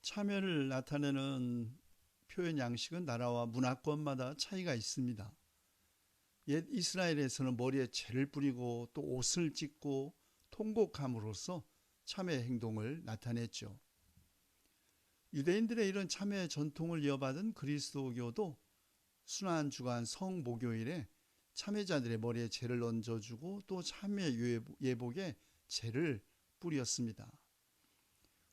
참여를 나타내는 표현 양식은 나라와 문화권마다 차이가 있습니다. 옛 이스라엘에서는 머리에 재를 뿌리고 또 옷을 찢고 통곡함으로써 참회 행동을 나타냈죠. 유대인들의 이런 참회 전통을 이어받은 그리스도교도 순환주간 성목요일에 참회자들의 머리에 재를 얹어주고 또 참회 예복에 재를 뿌렸습니다.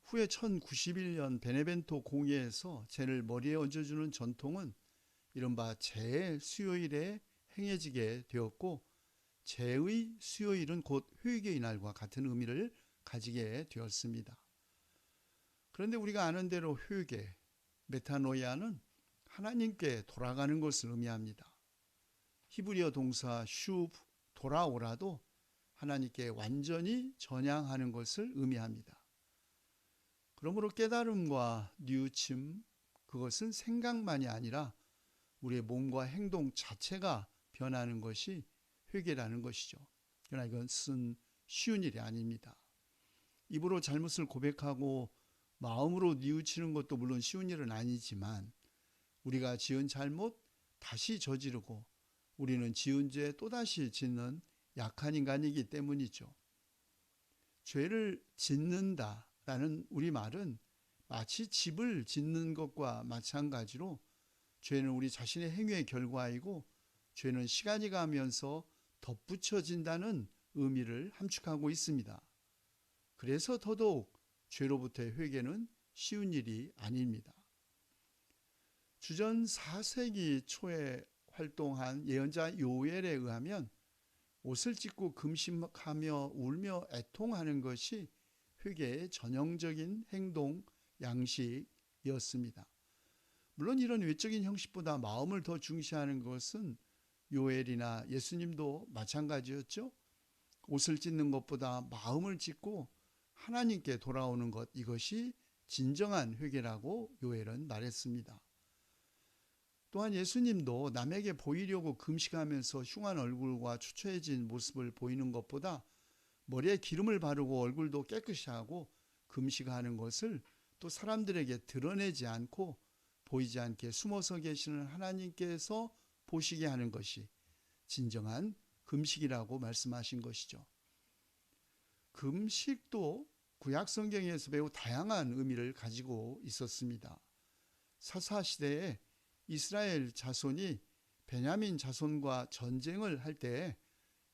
후에 1091년 베네벤토 공의에서 재를 머리에 얹어주는 전통은 이른바 재의 수요일에 행해지게 되었고, 재의 수요일은 곧 회개의 날과 같은 의미를 가지게 되었습니다. 그런데 우리가 아는 대로 회개, 메타노이아는 하나님께 돌아가는 것을 의미합니다. 히브리어 동사 슈브, 돌아오라도 하나님께 완전히 전향하는 것을 의미합니다. 그러므로 깨달음과 뉘우침, 그것은 생각만이 아니라 우리의 몸과 행동 자체가 변하는 것이 회개라는 것이죠. 그러나 이것은 쉬운 일이 아닙니다. 입으로 잘못을 고백하고 마음으로 뉘우치는 것도 물론 쉬운 일은 아니지만, 우리가 지은 잘못 다시 저지르고 우리는 지은 죄 또다시 짓는 약한 인간이기 때문이죠. 죄를 짓는다라는 우리말은 마치 집을 짓는 것과 마찬가지로, 죄는 우리 자신의 행위의 결과이고 죄는 시간이 가면서 덧붙여진다는 의미를 함축하고 있습니다. 그래서 더더욱 죄로부터의 회개는 쉬운 일이 아닙니다. 주전 4세기 초에 활동한 예언자 요엘에 의하면 옷을 찢고 금식하며 울며 애통하는 것이 회개의 전형적인 행동 양식이었습니다. 물론 이런 외적인 형식보다 마음을 더 중시하는 것은 요엘이나 예수님도 마찬가지였죠. 옷을 찢는 것보다 마음을 찢고 하나님께 돌아오는 것, 이것이 진정한 회개라고 요엘은 말했습니다. 또한 예수님도 남에게 보이려고 금식하면서 흉한 얼굴과 추처해진 모습을 보이는 것보다 머리에 기름을 바르고 얼굴도 깨끗이 하고 금식하는 것을 또 사람들에게 드러내지 않고 보이지 않게 숨어서 계시는 하나님께서 보시게 하는 것이 진정한 금식이라고 말씀하신 것이죠. 금식도 구약 성경에서 매우 다양한 의미를 가지고 있었습니다. 사사시대에 이스라엘 자손이 베냐민 자손과 전쟁을 할 때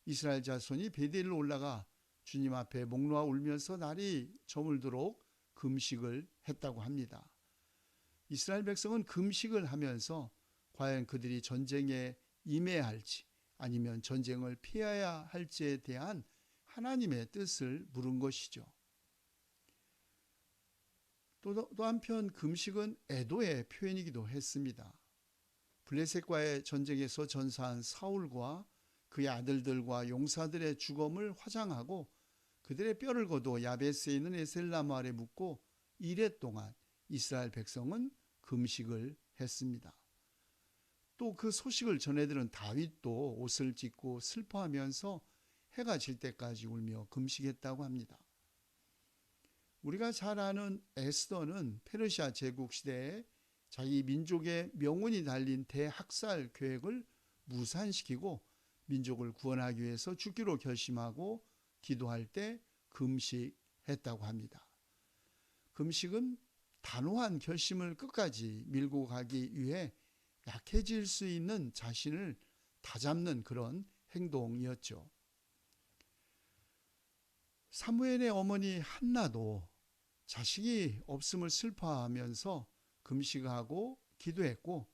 이스라엘 자손이 베델로 올라가 주님 앞에 목 놓아 울면서 날이 저물도록 금식을 했다고 합니다. 이스라엘 백성은 금식을 하면서 과연 그들이 전쟁에 임해야 할지 아니면 전쟁을 피해야 할지에 대한 하나님의 뜻을 물은 것이죠. 또 한편 금식은 애도의 표현이기도 했습니다. 블레셋과의 전쟁에서 전사한 사울과 그의 아들들과 용사들의 죽음을 화장하고 그들의 뼈를 거둬 야베스에 있는 에셀나무 아래 묻고 이래 동안 이스라엘 백성은 금식을 했습니다. 또 그 소식을 전해들은 다윗도 옷을 찢고 슬퍼하면서 해가 질 때까지 울며 금식했다고 합니다. 우리가 잘 아는 에스더는 페르시아 제국 시대에 자기 민족의 명운이 달린 대학살 계획을 무산시키고 민족을 구원하기 위해서 죽기로 결심하고 기도할 때 금식했다고 합니다. 금식은 단호한 결심을 끝까지 밀고 가기 위해 약해질 수 있는 자신을 다잡는 그런 행동이었죠. 사무엘의 어머니 한나도 자식이 없음을 슬퍼하면서 금식하고 기도했고,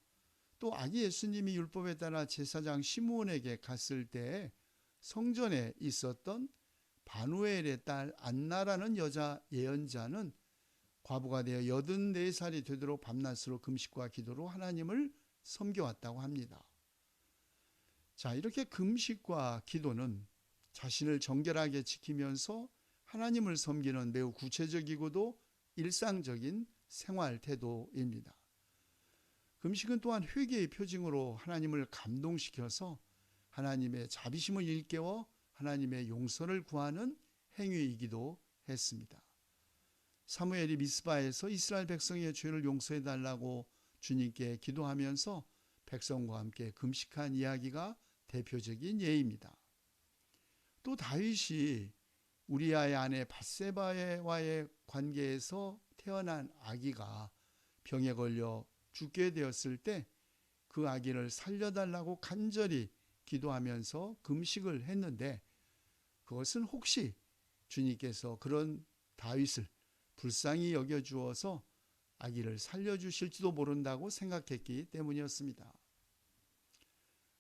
또 아기 예수님이 율법에 따라 제사장 시므온에게 갔을 때 성전에 있었던 바누엘의 딸 안나라는 여자 예언자는 과부가 되어 84살이 되도록 밤낮으로 금식과 기도로 하나님을 섬겨왔다고 합니다. 자, 이렇게 금식과 기도는 자신을 정결하게 지키면서 하나님을 섬기는 매우 구체적이고도 일상적인 생활 태도입니다. 금식은 또한 회개의 표징으로 하나님을 감동시켜서 하나님의 자비심을 일깨워 하나님의 용서를 구하는 행위이기도 했습니다. 사무엘이 미스바에서 이스라엘 백성의 죄를 용서해 달라고 주님께 기도하면서 백성과 함께 금식한 이야기가 대표적인 예입니다. 또 다윗이 우리아의 아내 밧세바와의 관계에서 태어난 아기가 병에 걸려 죽게 되었을 때 그 아기를 살려달라고 간절히 기도하면서 금식을 했는데, 그것은 혹시 주님께서 그런 다윗을 불쌍히 여겨주어서 아기를 살려주실지도 모른다고 생각했기 때문이었습니다.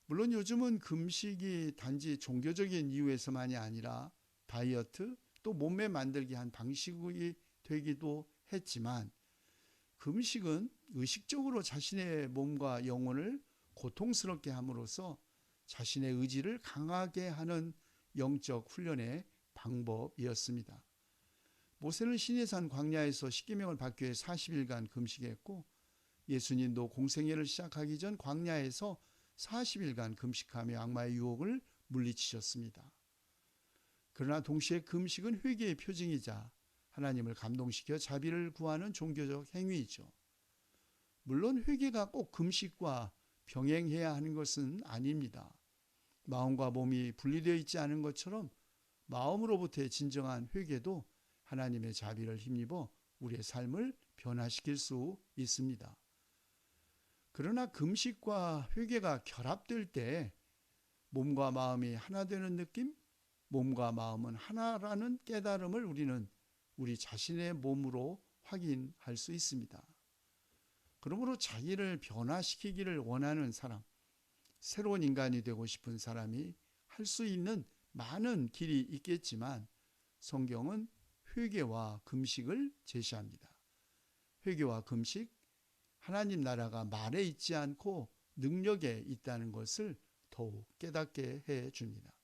물론 요즘은 금식이 단지 종교적인 이유에서만이 아니라 다이어트 또 몸매 만들기 한 방식이 되기도 했지만, 금식은 의식적으로 자신의 몸과 영혼을 고통스럽게 함으로써 자신의 의지를 강하게 하는 영적 훈련의 방법이었습니다. 모세는 시내산 광야에서 십계명을 받기 위해 40일간 금식했고, 예수님도 공생애를 시작하기 전 광야에서 40일간 금식하며 악마의 유혹을 물리치셨습니다. 그러나 동시에 금식은 회개의 표징이자 하나님을 감동시켜 자비를 구하는 종교적 행위이죠. 물론 회개가 꼭 금식과 병행해야 하는 것은 아닙니다. 마음과 몸이 분리되어 있지 않은 것처럼 마음으로부터의 진정한 회개도 하나님의 자비를 힘입어 우리의 삶을 변화시킬 수 있습니다. 그러나 금식과 회개가 결합될 때 몸과 마음이 하나 되는 느낌, 몸과 마음은 하나라는 깨달음을 우리는 우리 자신의 몸으로 확인할 수 있습니다. 그러므로 자기를 변화시키기를 원하는 사람, 새로운 인간이 되고 싶은 사람이 할 수 있는 많은 길이 있겠지만, 성경은 회개와 금식을 제시합니다. 회개와 금식, 하나님 나라가 말에 있지 않고 능력에 있다는 것을 더욱 깨닫게 해 줍니다.